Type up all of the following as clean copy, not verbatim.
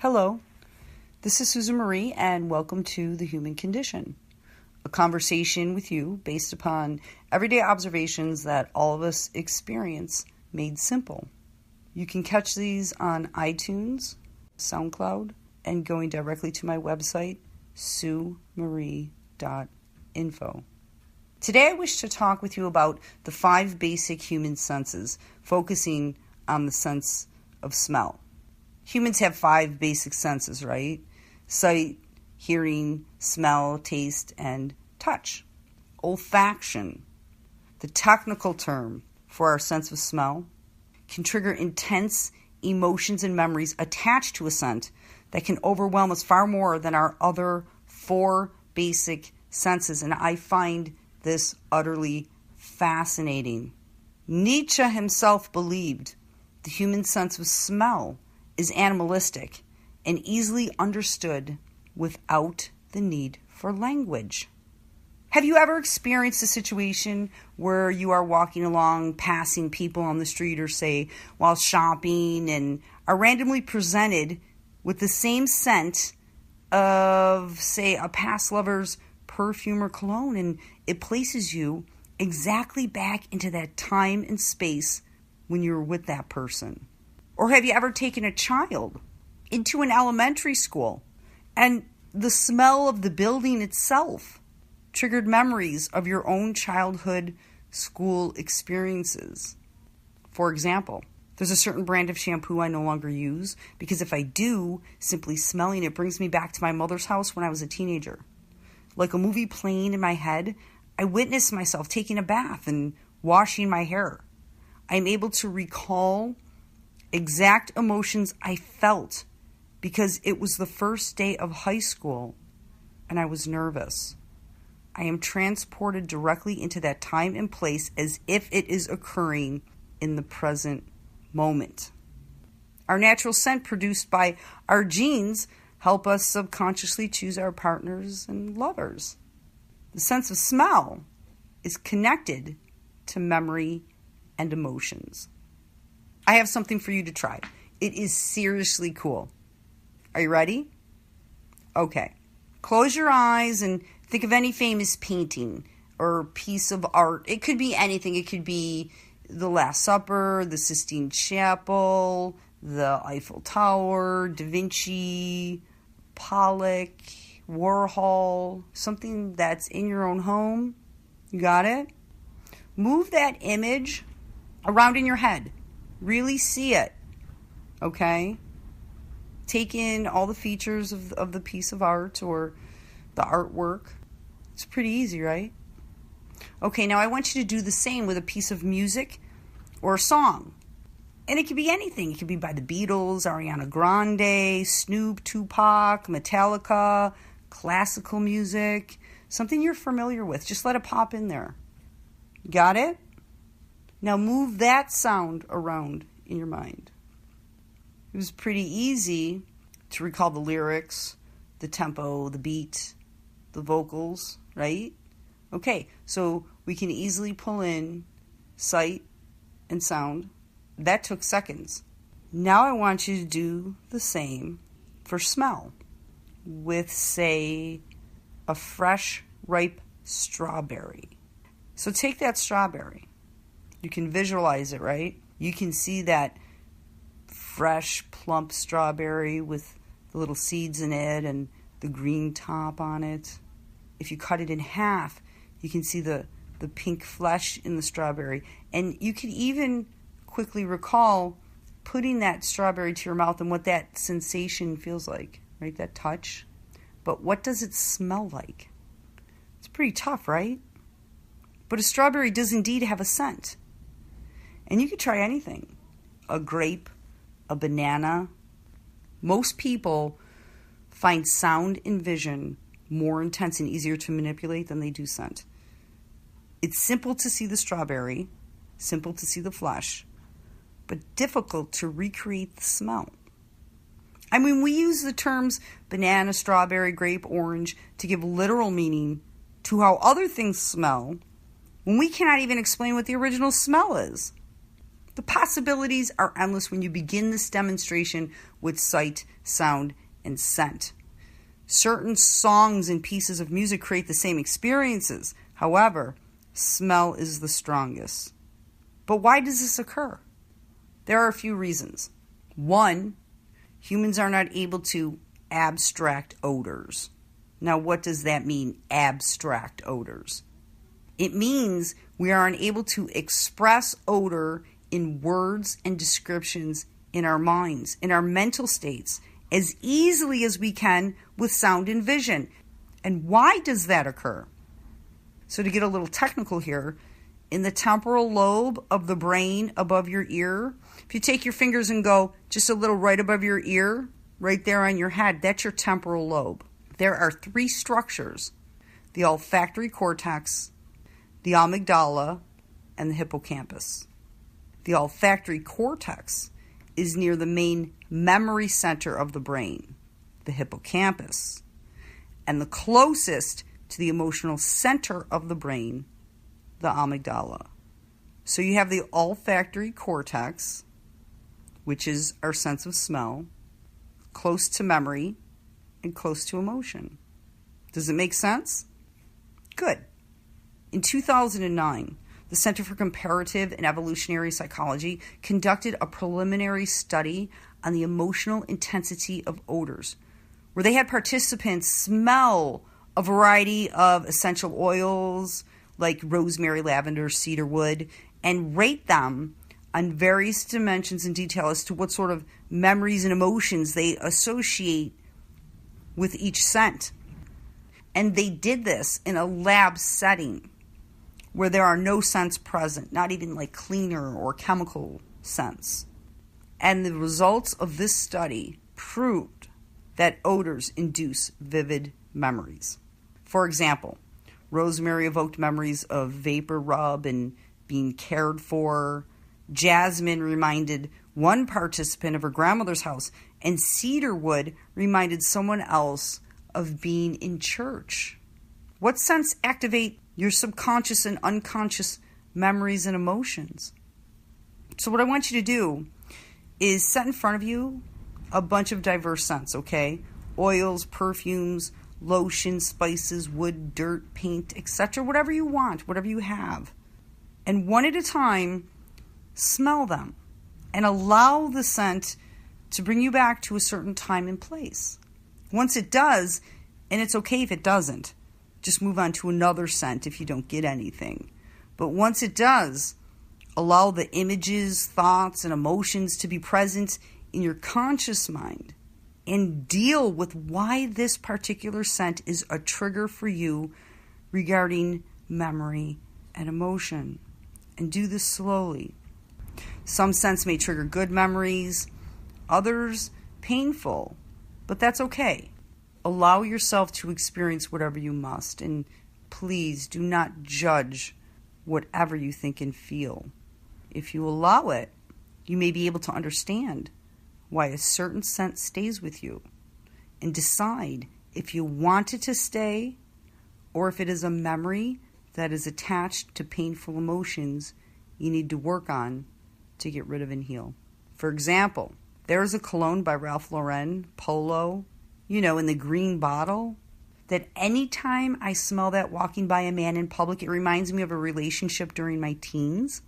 Hello, this is Susan Marie, and welcome to The Human Condition, a conversation with you based upon everyday observations that all of us experience made simple. You can catch these on iTunes, SoundCloud, and going directly to my website, suemarie.info. Today I wish to talk with you about the 5 basic human senses, focusing on the sense of smell. Humans have 5 basic senses, right? Sight, hearing, smell, taste, and touch. Olfaction, the technical term for our sense of smell, can trigger intense emotions and memories attached to a scent that can overwhelm us far more than our other 4 basic senses. And I find this utterly fascinating. Nietzsche himself believed the human sense of smell is animalistic and easily understood without the need for language. Have you ever experienced a situation where you are walking along, passing people on the street or say while shopping, and are randomly presented with the same scent of, say, a past lover's perfume or cologne, and it places you exactly back into that time and space when you were with that person? Or have you ever taken a child into an elementary school and the smell of the building itself triggered memories of your own childhood school experiences? For example, there's a certain brand of shampoo I no longer use because if I do, simply smelling it brings me back to my mother's house when I was a teenager. Like a movie playing in my head, I witness myself taking a bath and washing my hair. I'm able to recall exact emotions I felt because it was the first day of high school and I was nervous. I am transported directly into that time and place as if it is occurring in the present moment. Our natural scent produced by our genes help us subconsciously choose our partners and lovers. The sense of smell is connected to memory and emotions. I have something for you to try. It is seriously cool. Are you ready? Okay. Close your eyes and think of any famous painting or piece of art. It could be anything. It could be the Last Supper, the Sistine Chapel, the Eiffel Tower, Da Vinci, Pollock, Warhol, something that's in your own home. You got it? Move that image around in your head. Really see it, okay? Take in all the features of the piece of art or the artwork. It's pretty easy, right? Okay, now I want you to do the same with a piece of music or a song. And it could be anything. It could be by the Beatles, Ariana Grande, Snoop, Tupac, Metallica, classical music, something you're familiar with. Just let it pop in there. Got it? Now move that sound around in your mind. It was pretty easy to recall the lyrics, the tempo, the beat, the vocals, right? Okay, so we can easily pull in sight and sound. That took seconds. Now I want you to do the same for smell with, say, a fresh, ripe strawberry. So take that strawberry. You can visualize it, right? You can see that fresh, plump strawberry with the little seeds in it and the green top on it. If you cut it in half, you can see the pink flesh in the strawberry. And you can even quickly recall putting that strawberry to your mouth and what that sensation feels like, right? That touch. But what does it smell like? It's pretty tough, right? But a strawberry does indeed have a scent. And you could try anything. A grape, a banana. Most people find sound and vision more intense and easier to manipulate than they do scent. It's simple to see the strawberry, simple to see the flesh, but difficult to recreate the smell. I mean, we use the terms banana, strawberry, grape, orange to give literal meaning to how other things smell when we cannot even explain what the original smell is. The possibilities are endless when you begin this demonstration with sight sound, and scent. Certain songs and pieces of music create the same experiences. However, smell is the strongest. But why does this occur? There are a few reasons. One, humans are not able to abstract odors. Now, what does that mean, abstract odors? It means we are unable to express odor in words and descriptions in our minds, in our mental states, as easily as we can with sound and vision. And why does that occur? So to get a little technical here, in the temporal lobe of the brain above your ear, if you take your fingers and go just a little right above your ear, right there on your head, that's your temporal lobe. There are three structures: the olfactory cortex, the amygdala, and the hippocampus. The olfactory cortex is near the main memory center of the brain, the hippocampus, and the closest to the emotional center of the brain, the amygdala. So you have the olfactory cortex, which is our sense of smell, close to memory and close to emotion. Does it make sense? Good. In 2009, the Center for Comparative and Evolutionary Psychology conducted a preliminary study on the emotional intensity of odors, where they had participants smell a variety of essential oils like rosemary, lavender, cedarwood, and rate them on various dimensions and detail as to what sort of memories and emotions they associate with each scent. And they did this in a lab setting where there are no scents present, not even like cleaner or chemical scents. And the results of this study proved that odors induce vivid memories. For example, rosemary evoked memories of vapor rub and being cared for. Jasmine reminded one participant of her grandmother's house, and cedarwood reminded someone else of being in church. What scents activate your subconscious and unconscious memories and emotions? So what I want you to do is set in front of you a bunch of diverse scents, okay? Oils, perfumes, lotion, spices, wood, dirt, paint, etc. Whatever you want, whatever you have. And one at a time, smell them and allow the scent to bring you back to a certain time and place. Once it does, and it's okay if it doesn't, just move on to another scent if you don't get anything. But once it does, allow the images, thoughts, and emotions to be present in your conscious mind and deal with why this particular scent is a trigger for you regarding memory and emotion. And do this slowly. Some scents may trigger good memories, others painful, but that's okay. Allow yourself to experience whatever you must, and please do not judge whatever you think and feel. If you allow it, you may be able to understand why a certain scent stays with you and decide if you want it to stay or if it is a memory that is attached to painful emotions you need to work on to get rid of and heal. For example, there is a cologne by Ralph Lauren, Polo, in the green bottle, that anytime I smell that walking by a man in public, it reminds me of a relationship during my teens.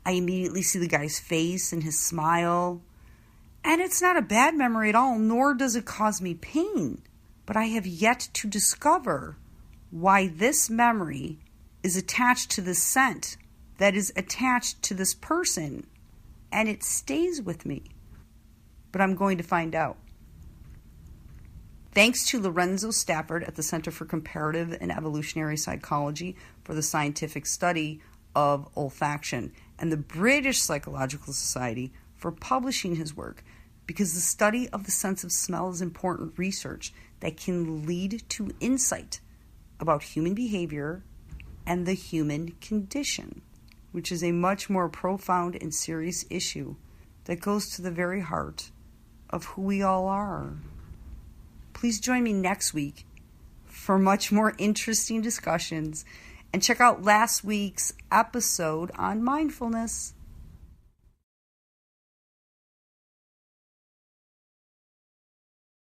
I immediately see the guy's face and his smile. And it's not a bad memory at all, nor does it cause me pain. But I have yet to discover why this memory is attached to the scent that is attached to this person. And it stays with me. But I'm going to find out. Thanks to Lorenzo Stafford at the Center for Comparative and Evolutionary Psychology for the scientific study of olfaction, and the British Psychological Society for publishing his work, because the study of the sense of smell is important research that can lead to insight about human behavior and the human condition, which is a much more profound and serious issue that goes to the very heart of who we all are. Please join me next week for much more interesting discussions, and check out last week's episode on mindfulness.